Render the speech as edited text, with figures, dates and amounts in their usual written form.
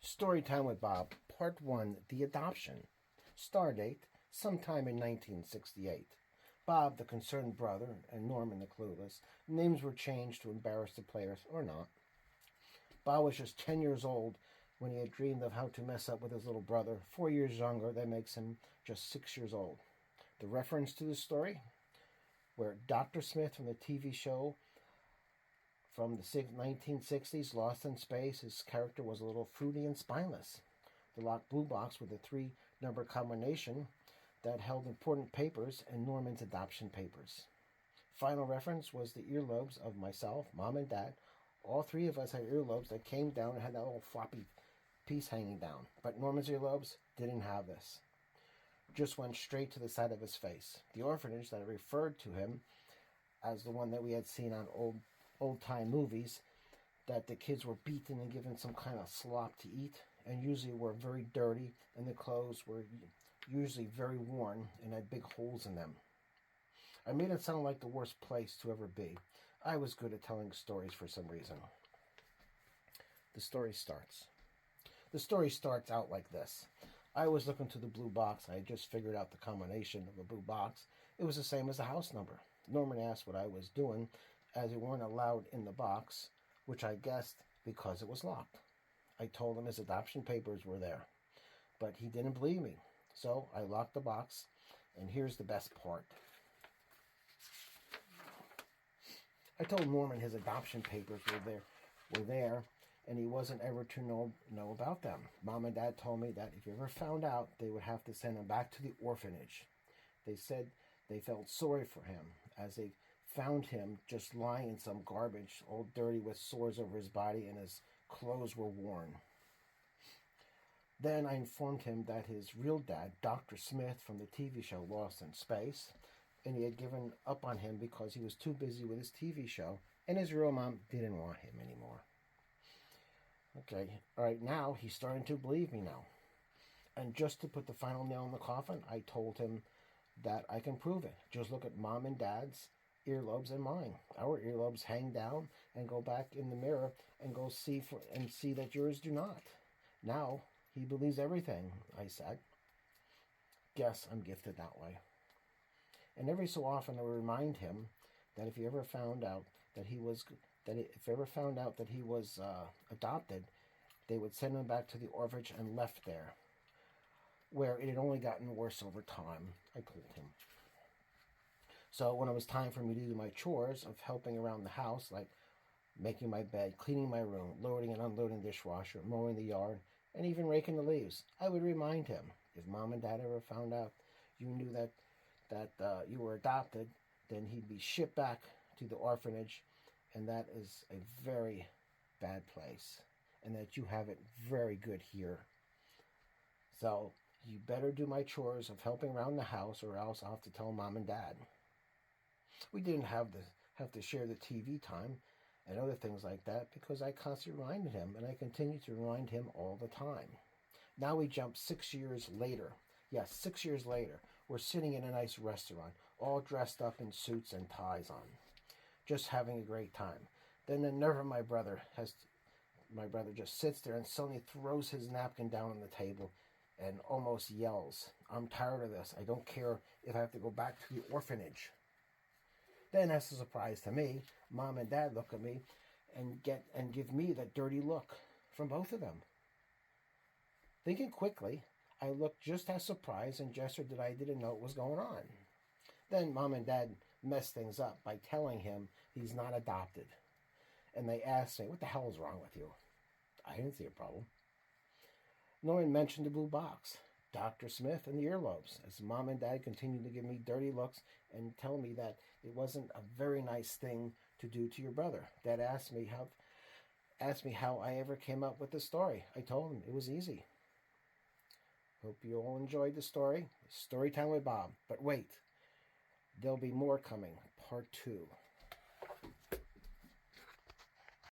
Storytime with Bob, Part 1, The Adoption. Stardate, sometime in 1968. Bob, the concerned brother, and Norman, the clueless. Names were changed to embarrass the players, or not. Bob was just 10 years old when he had dreamed of how to mess up with his little brother. 4 years younger, that makes him just 6 years old. The reference to the story? Where Dr. Smith from the TV show from the 1960s, Lost in Space, his character was a little fruity and spineless. The locked blue box with a 3-number combination that held important papers and Norman's adoption papers. Final reference was the earlobes of myself, Mom, and Dad. All three of us had earlobes that came down and had that little floppy piece hanging down. But Norman's earlobes didn't have this. Just went straight to the side of his face. The orphanage that referred to him as the one that we had seen on old-time movies, that the kids were beaten and given some kind of slop to eat, and usually were very dirty, and the clothes were usually very worn and had big holes in them. I made it sound like the worst place to ever be. I was good at telling stories for some reason. The story starts. The story starts out like this. I was looking to the blue box. I had just figured out the combination of the blue box. It was the same as the house number. Norman asked what I was doing, as we weren't allowed in the box, which I guessed because it was locked. I told him his adoption papers were there, but he didn't believe me. So I locked the box, and here's the best part. I told Norman his adoption papers were there, and he wasn't ever to know about them. Mom and Dad told me that if he ever found out, they would have to send him back to the orphanage. They said they felt sorry for him, as they found him just lying in some garbage, all dirty with sores over his body, and his clothes were worn. Then I informed him that his real dad, Dr. Smith from the TV show Lost in Space, and he had given up on him because he was too busy with his TV show, and his real mom didn't want him anymore. Okay, all right, now he's starting to believe me now. And just to put the final nail in the coffin, I told him that I can prove it. Just look at Mom and Dad's earlobes and mine. Our earlobes hang down and go back in the mirror and go see that yours do not. Now he believes everything I said. Guess I'm gifted that way. And every so often I remind him that if he ever found out that he was adopted, they would send him back to the orphanage and left there, where it had only gotten worse over time, I told him. So when it was time for me to do my chores of helping around the house, like making my bed, cleaning my room, loading and unloading the dishwasher, mowing the yard, and even raking the leaves, I would remind him, if Mom and Dad ever found out you knew that you were adopted, then he'd be shipped back to the orphanage, and that is a very bad place, and that you have it very good here. So you better do my chores of helping around the house, or else I'll have to tell Mom and Dad. We didn't have to share the TV time and other things like that because I constantly reminded him, and I continue to remind him all the time. Now we jump 6 years later. Yes, 6 years later. We're sitting in a nice restaurant, all dressed up in suits and ties on, just having a great time. Then the nerve of my brother just sits there and suddenly throws his napkin down on the table and almost yells, "I'm tired of this. I don't care if I have to go back to the orphanage." Then, as a surprise to me, Mom and Dad look at me and give me that dirty look from both of them. Thinking quickly, I looked just as surprised and gestured that I didn't know what was going on. Then Mom and Dad messed things up by telling him he's not adopted. And they asked me, "What the hell is wrong with you?" I didn't see a problem. Norman mentioned the blue box, Dr. Smith, and the earlobes, as Mom and Dad continued to give me dirty looks and tell me that it wasn't a very nice thing to do to your brother. Dad asked me how I ever came up with the story. I told him it was easy. Hope you all enjoyed the story. Storytime with Bob. But wait, there'll be more coming, part 2.